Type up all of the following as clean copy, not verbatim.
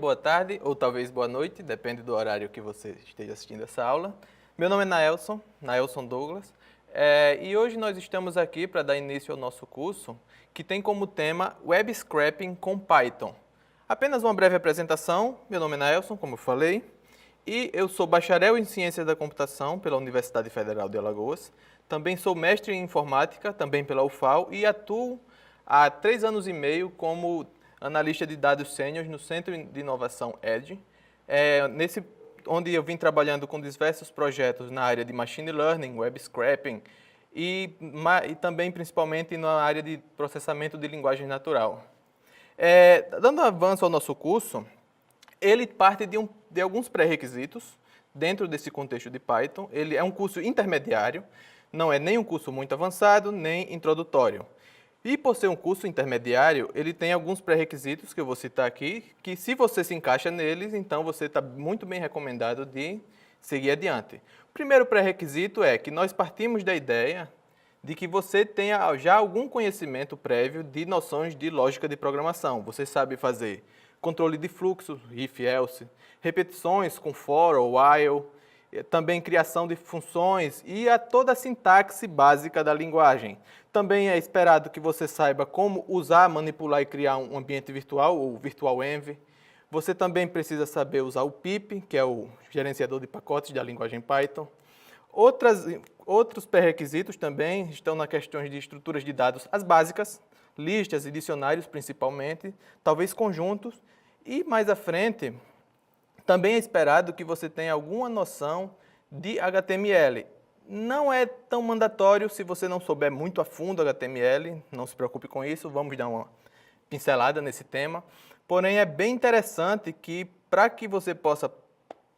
boa tarde ou talvez boa noite, depende do horário que você esteja assistindo essa aula. Meu nome é Naelson Douglas, e hoje nós estamos aqui para dar início ao nosso curso, que tem como tema Web Scraping com Python. Apenas uma breve apresentação, meu nome é Naelson, como eu falei, e eu sou bacharel em Ciências da Computação pela Universidade Federal de Alagoas. Também sou mestre em Informática, também pela UFAL, e atuo há 3 anos e meio como analista de dados sênior no Centro de Inovação EDGE, onde eu vim trabalhando com diversos projetos na área de Machine Learning, Web Scraping e também principalmente na área de processamento de linguagem natural. Dando avanço ao nosso curso, ele parte de alguns pré-requisitos dentro desse contexto de Python. Ele é um curso intermediário, não é nem um curso muito avançado, nem introdutório. E por ser um curso intermediário, ele tem alguns pré-requisitos que eu vou citar aqui, que se você se encaixa neles, então você está muito bem recomendado de seguir adiante. O primeiro pré-requisito é que nós partimos da ideia de que você tenha já algum conhecimento prévio de noções de lógica de programação. Você sabe fazer controle de fluxo, if, else, repetições com for ou while, também criação de funções e toda a sintaxe básica da linguagem. Também é esperado que você saiba como usar, manipular e criar um ambiente virtual, ou virtual env. Você também precisa saber usar o pip, que é o gerenciador de pacotes da linguagem Python. Outros pré-requisitos também estão nas questões de estruturas de dados, as básicas, listas e dicionários principalmente, talvez conjuntos, e mais à frente, também é esperado que você tenha alguma noção de HTML. Não é tão mandatório se você não souber muito a fundo HTML, não se preocupe com isso, vamos dar uma pincelada nesse tema. Porém, é bem interessante que, para que você possa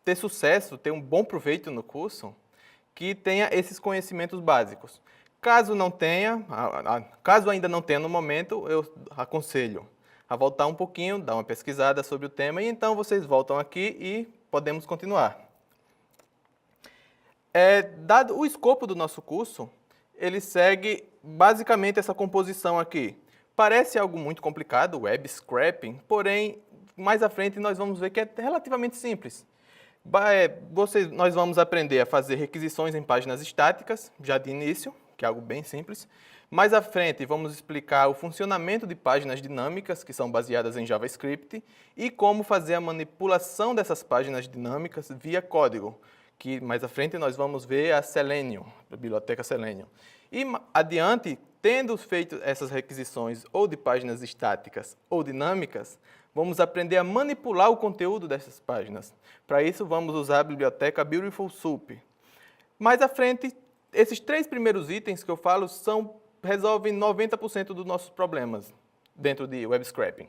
ter sucesso, ter um bom proveito no curso, que tenha esses conhecimentos básicos. Caso não tenha, caso ainda não tenha no momento, eu aconselho a voltar um pouquinho, dar uma pesquisada sobre o tema, e então vocês voltam aqui e podemos continuar. Dado o escopo do nosso curso, ele segue basicamente essa composição aqui. Parece algo muito complicado, web scraping, porém, mais à frente nós vamos ver que é relativamente simples. Nós vamos aprender a fazer requisições em páginas estáticas, já de início, que é algo bem simples. Mais à frente, vamos explicar o funcionamento de páginas dinâmicas, que são baseadas em JavaScript, e como fazer a manipulação dessas páginas dinâmicas via código, que mais à frente nós vamos ver a Selenium, a biblioteca Selenium. E adiante, tendo feito essas requisições ou de páginas estáticas ou dinâmicas, vamos aprender a manipular o conteúdo dessas páginas. Para isso, vamos usar a biblioteca Beautiful Soup. Mais à frente, esses 3 primeiros itens que eu falo resolvem 90% dos nossos problemas dentro de web scraping.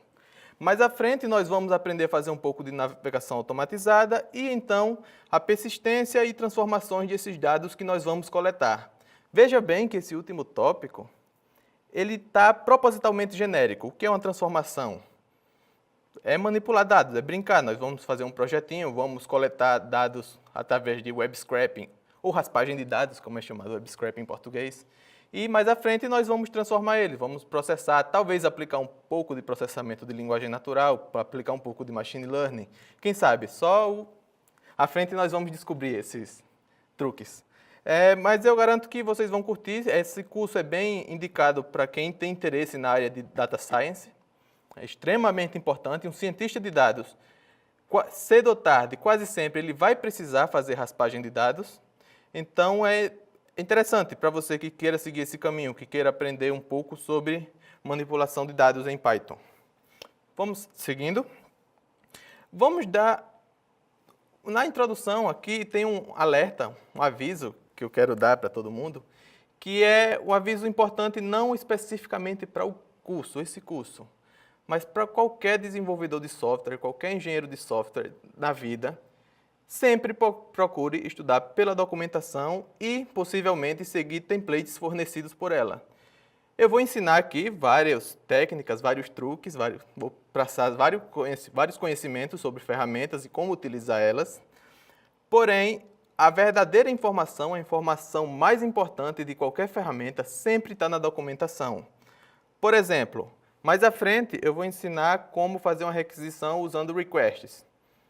Mais à frente, nós vamos aprender a fazer um pouco de navegação automatizada e, então, a persistência e transformações desses dados que nós vamos coletar. Veja bem que esse último tópico, ele está propositalmente genérico. O que é uma transformação? É manipular dados, é brincar. Nós vamos fazer um projetinho, vamos coletar dados através de web scraping, ou raspagem de dados, como é chamado web scraping em português. E mais à frente nós vamos transformar ele, vamos processar, talvez aplicar um pouco de processamento de linguagem natural, aplicar um pouco de machine learning. Quem sabe, à frente nós vamos descobrir esses truques. Mas eu garanto que vocês vão curtir, esse curso é bem indicado para quem tem interesse na área de data science, é extremamente importante. Um cientista de dados, cedo ou tarde, quase sempre ele vai precisar fazer raspagem de dados, então é interessante para você que queira seguir esse caminho, que queira aprender um pouco sobre manipulação de dados em Python. Vamos seguindo. Na introdução aqui tem um alerta, um aviso que eu quero dar para todo mundo, que é um aviso importante não especificamente para esse curso, mas para qualquer desenvolvedor de software, qualquer engenheiro de software na vida. Sempre procure estudar pela documentação e, possivelmente, seguir templates fornecidos por ela. Eu vou ensinar aqui várias técnicas, vários truques, vou passar vários conhecimentos sobre ferramentas e como utilizar elas. Porém, a verdadeira informação, a informação mais importante de qualquer ferramenta, sempre está na documentação. Por exemplo, Mais à frente, eu vou ensinar como fazer uma requisição usando requests.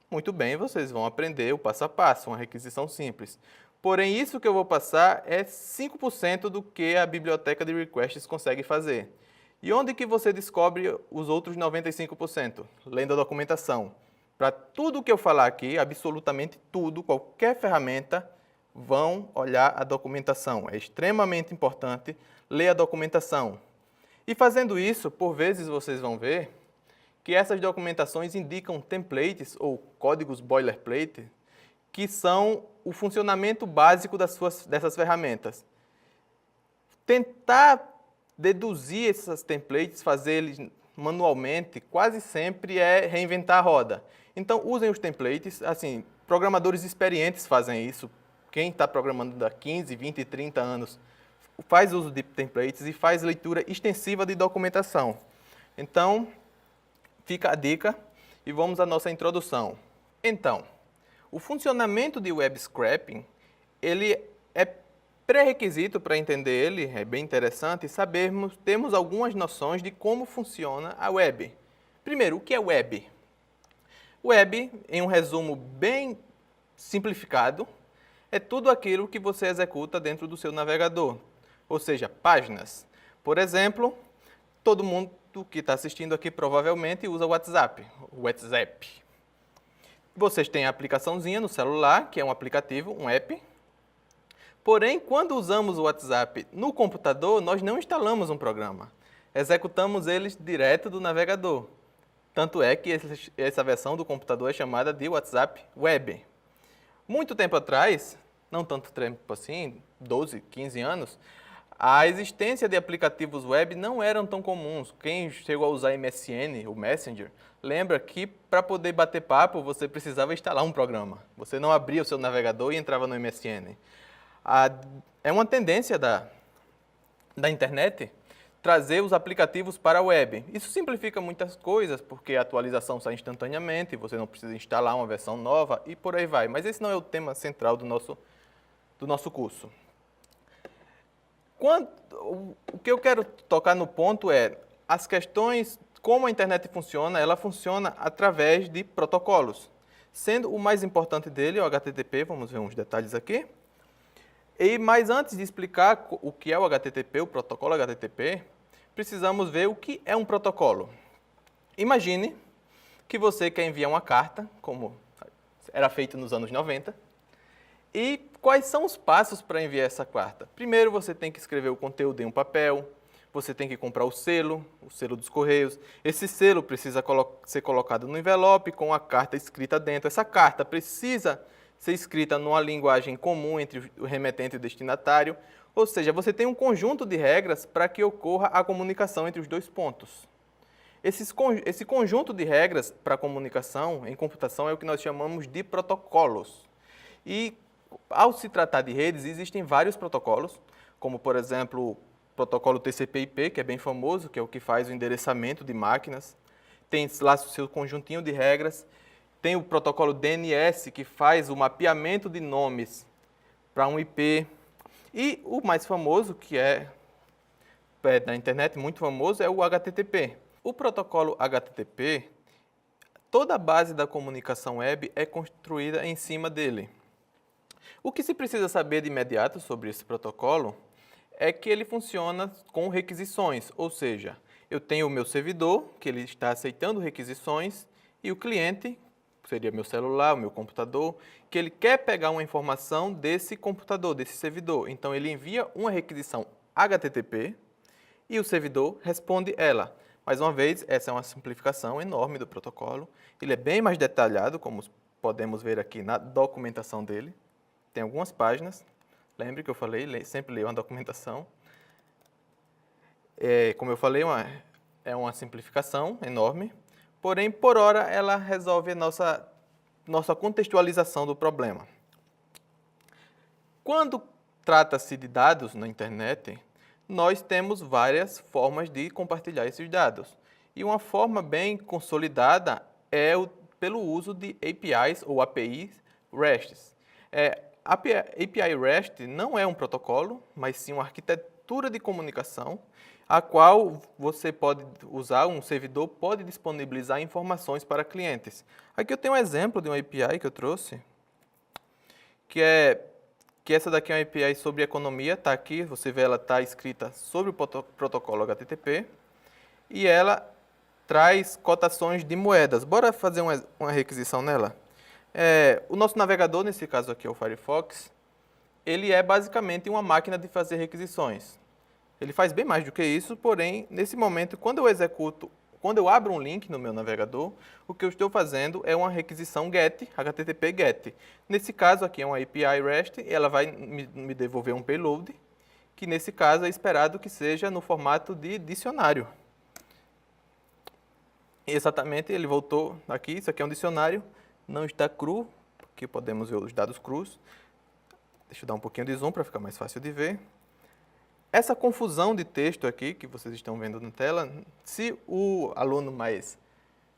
Muito bem, vocês vão aprender o passo a passo, uma requisição simples. Porém, isso que eu vou passar é 5% do que a biblioteca de requests consegue fazer. E onde que você descobre os outros 95%? Lendo a documentação. Para tudo que eu falar aqui, absolutamente tudo, qualquer ferramenta, vão olhar a documentação. É extremamente importante ler a documentação. E fazendo isso, por vezes vocês vão ver que essas documentações indicam templates ou códigos boilerplate, que são o funcionamento básico dessas ferramentas. Tentar deduzir essas templates, fazer eles manualmente, quase sempre é reinventar a roda. Então, usem os templates, assim, programadores experientes fazem isso. Quem está programando há 15, 20, 30 anos faz uso de templates e faz leitura extensiva de documentação. Então, fica a dica e vamos à nossa introdução. Então, o funcionamento de web scraping, ele é pré-requisito para entender ele, é bem interessante termos algumas noções de como funciona a web. Primeiro, o que é web? Web, em um resumo bem simplificado, é tudo aquilo que você executa dentro do seu navegador, ou seja, páginas. Por exemplo, todo mundo que está assistindo aqui provavelmente usa o WhatsApp. Vocês têm a aplicaçãozinha no celular, que é um aplicativo, um app. Porém, quando usamos o WhatsApp no computador, nós não instalamos um programa. Executamos eles direto do navegador. Tanto é que essa versão do computador é chamada de WhatsApp Web. Muito tempo atrás, não tanto tempo assim, 12, 15 anos, a existência de aplicativos web não eram tão comuns. Quem chegou a usar MSN, o Messenger, lembra que para poder bater papo você precisava instalar um programa. Você não abria o seu navegador e entrava no MSN. É uma tendência da internet trazer os aplicativos para a web. Isso simplifica muitas coisas, porque a atualização sai instantaneamente, você não precisa instalar uma versão nova e por aí vai. Mas esse não é o tema central do nosso curso. O que eu quero tocar no ponto é as questões, como a internet funciona, ela funciona através de protocolos. Sendo o mais importante dele o HTTP, vamos ver uns detalhes aqui. Mas antes de explicar o que é o HTTP, o protocolo HTTP, precisamos ver o que é um protocolo. Imagine que você quer enviar uma carta, como era feito nos anos 90, e quais são os passos para enviar essa carta? Primeiro, você tem que escrever o conteúdo em um papel, você tem que comprar o selo dos Correios. Esse selo precisa ser colocado no envelope com a carta escrita dentro. Essa carta precisa ser escrita numa linguagem comum entre o remetente e o destinatário, ou seja, você tem um conjunto de regras para que ocorra a comunicação entre os dois pontos. Esse conjunto de regras para a comunicação em computação é o que nós chamamos de protocolos. E, ao se tratar de redes, existem vários protocolos, como, por exemplo, o protocolo TCP/IP, que é bem famoso, que é o que faz o endereçamento de máquinas. Tem lá o seu conjuntinho de regras. Tem o protocolo DNS, que faz o mapeamento de nomes para um IP. E o mais famoso, que é na internet, muito famoso, é o HTTP. O protocolo HTTP, toda a base da comunicação web é construída em cima dele. O que se precisa saber de imediato sobre esse protocolo é que ele funciona com requisições, ou seja, eu tenho o meu servidor, que ele está aceitando requisições, e o cliente, seria meu celular, o meu computador, que ele quer pegar uma informação desse computador, desse servidor. Então, ele envia uma requisição HTTP e o servidor responde ela. Mais uma vez, essa é uma simplificação enorme do protocolo. Ele é bem mais detalhado, como podemos ver aqui na documentação dele. Tem algumas páginas. Lembre que eu falei, sempre leio uma documentação. Como eu falei, é uma simplificação enorme. Porém, por hora, ela resolve a nossa contextualização do problema. Quando trata-se de dados na internet, nós temos várias formas de compartilhar esses dados. E uma forma bem consolidada é pelo uso de APIs ou APIs REST. A API REST não é um protocolo, mas sim uma arquitetura de comunicação, a qual você pode usar, um servidor pode disponibilizar informações para clientes. Aqui eu tenho um exemplo de uma API que eu trouxe, que essa daqui é uma API sobre economia, está aqui, você vê ela está escrita sobre o protocolo HTTP, e ela traz cotações de moedas. Bora fazer uma requisição nela? O nosso navegador, nesse caso aqui é o Firefox, ele é basicamente uma máquina de fazer requisições. Ele faz bem mais do que isso, porém, nesse momento, quando eu abro um link no meu navegador, o que eu estou fazendo é uma requisição GET, HTTP GET. Nesse caso aqui é uma API REST, e ela vai me devolver um payload, que nesse caso é esperado que seja no formato de dicionário. E exatamente, ele voltou aqui, isso aqui é um dicionário, não está cru, porque podemos ver os dados crus. Deixa eu dar um pouquinho de zoom para ficar mais fácil de ver. Essa confusão de texto aqui, que vocês estão vendo na tela, se o aluno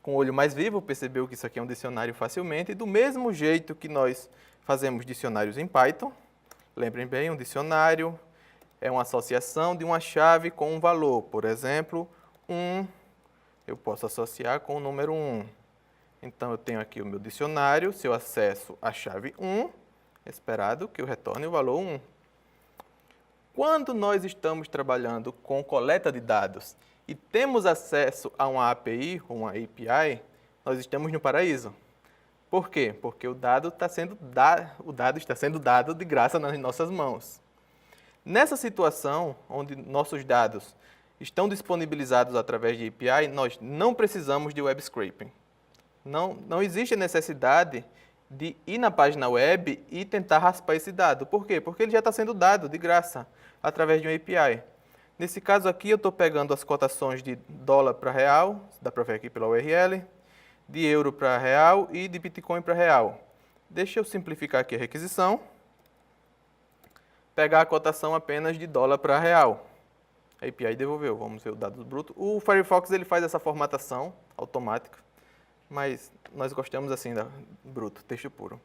com o olho mais vivo percebeu que isso aqui é um dicionário facilmente, do mesmo jeito que nós fazemos dicionários em Python, lembrem bem, um dicionário é uma associação de uma chave com um valor. Por exemplo, eu posso associar com o número 1. Então, eu tenho aqui o meu dicionário, se eu acesso a chave 1, é esperado que eu retorne o valor 1. Quando nós estamos trabalhando com coleta de dados e temos acesso a uma API, uma API, nós estamos no paraíso. Por quê? Porque o dado está sendo dado de graça nas nossas mãos. Nessa situação, onde nossos dados estão disponibilizados através de API, nós não precisamos de web scraping. Não existe a necessidade de ir na página web e tentar raspar esse dado. Por quê? Porque ele já está sendo dado de graça através de uma API. Nesse caso aqui, eu estou pegando as cotações de dólar para real, dá para ver aqui pela URL, de euro para real e de Bitcoin para real. Deixa eu simplificar aqui a requisição. Pegar a cotação apenas de dólar para real. A API devolveu, vamos ver o dado bruto. O Firefox ele faz essa formatação automática, mas nós gostamos assim da bruto, texto puro.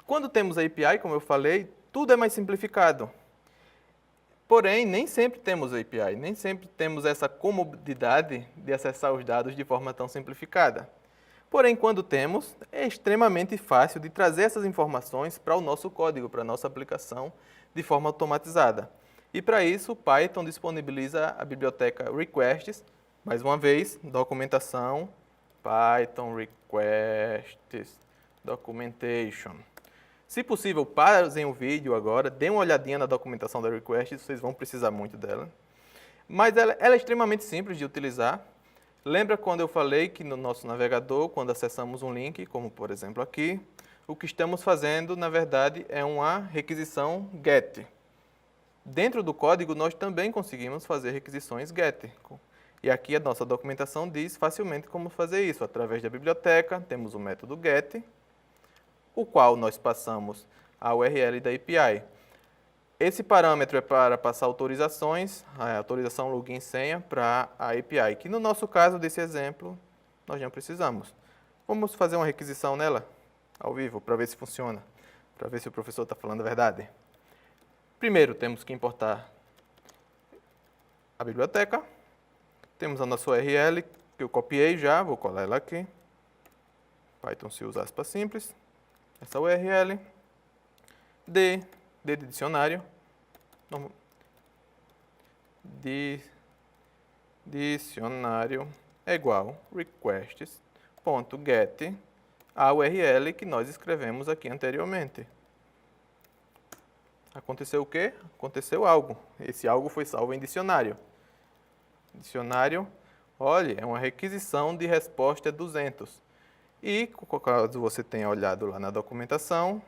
Quando temos a API, como eu falei, tudo é mais simplificado. Porém, nem sempre temos API, nem sempre temos essa comodidade de acessar os dados de forma tão simplificada. Porém, quando temos, é extremamente fácil de trazer essas informações para o nosso código, para a nossa aplicação, de forma automatizada. E para isso, o Python disponibiliza a biblioteca requests, mais uma vez, documentação, Python requests, documentation. Se possível, pausem o vídeo agora, deem uma olhadinha na documentação da request, vocês vão precisar muito dela. Mas ela é extremamente simples de utilizar. Lembra quando eu falei que no nosso navegador, quando acessamos um link, como por exemplo aqui, o que estamos fazendo, na verdade, é uma requisição GET. Dentro do código, nós também conseguimos fazer requisições GET. E aqui a nossa documentação diz facilmente como fazer isso. Através da biblioteca, temos o método GET, o qual nós passamos a URL da API. Esse parâmetro é para passar autorizações, a autorização login e senha para a API, que no nosso caso desse exemplo, nós não precisamos. Vamos fazer uma requisição nela, ao vivo, para ver se funciona, para ver se o professor está falando a verdade. Primeiro, temos que importar a biblioteca. Temos a nossa URL, que eu copiei já, vou colar ela aqui. Python se usa aspas simples. Essa URL. D de dicionário. Dicionário é igual requests.get a URL que nós escrevemos aqui anteriormente. Aconteceu o quê? Aconteceu algo. Esse algo foi salvo em dicionário. Dicionário, olha, é uma requisição de resposta 200. E, caso você tenha olhado lá na documentação,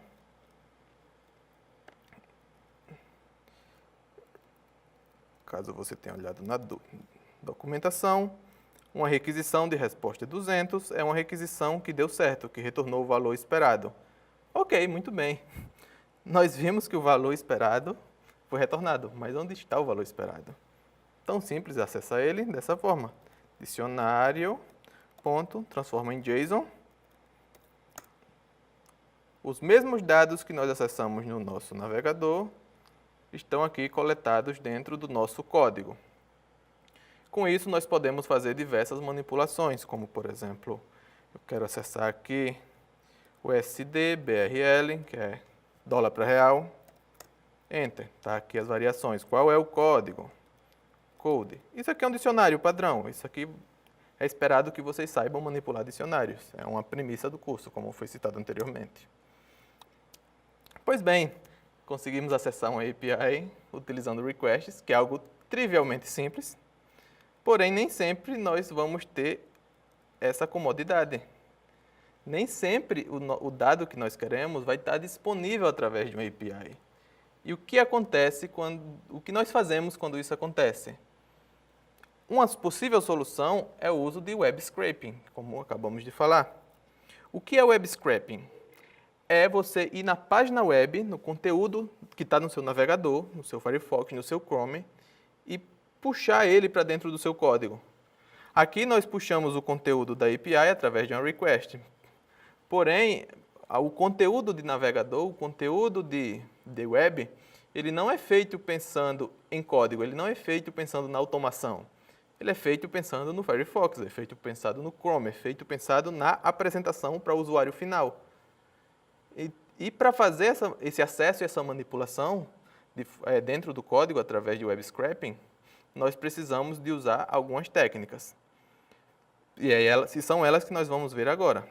uma requisição de resposta 200 é uma requisição que deu certo, que retornou o valor esperado. Ok, muito bem. Nós vimos que o valor esperado foi retornado, mas onde está o valor esperado? Tão simples acessar ele dessa forma. Dicionário, ponto, transforma em JSON. Os mesmos dados que nós acessamos no nosso navegador estão aqui coletados dentro do nosso código. Com isso, nós podemos fazer diversas manipulações, como, por exemplo, eu quero acessar aqui o USD, BRL, que é dólar para real. Enter, está aqui as variações. Qual é o código? Code. Isso aqui é um dicionário padrão. Isso aqui é esperado que vocês saibam manipular dicionários. É uma premissa do curso, como foi citado anteriormente. Pois bem, conseguimos acessar uma API utilizando requests, que é algo trivialmente simples, porém nem sempre nós vamos ter essa comodidade. Nem sempre o dado que nós queremos vai estar disponível através de uma API. E o que acontece o que nós fazemos quando isso acontece? Uma possível solução é o uso de web scraping, como acabamos de falar. O que é web scraping? É você ir na página web, no conteúdo que está no seu navegador, no seu Firefox, no seu Chrome, e puxar ele para dentro do seu código. Aqui nós puxamos o conteúdo da API através de uma request. Porém, o conteúdo de navegador, o conteúdo de web, ele não é feito pensando em código, ele não é feito pensando na automação. Ele é feito pensando no Firefox, é feito pensado no Chrome, é feito pensado na apresentação para o usuário final. E para fazer esse acesso e essa manipulação dentro do código através de web scraping, nós precisamos de usar algumas técnicas. E aí, são elas que nós vamos ver agora.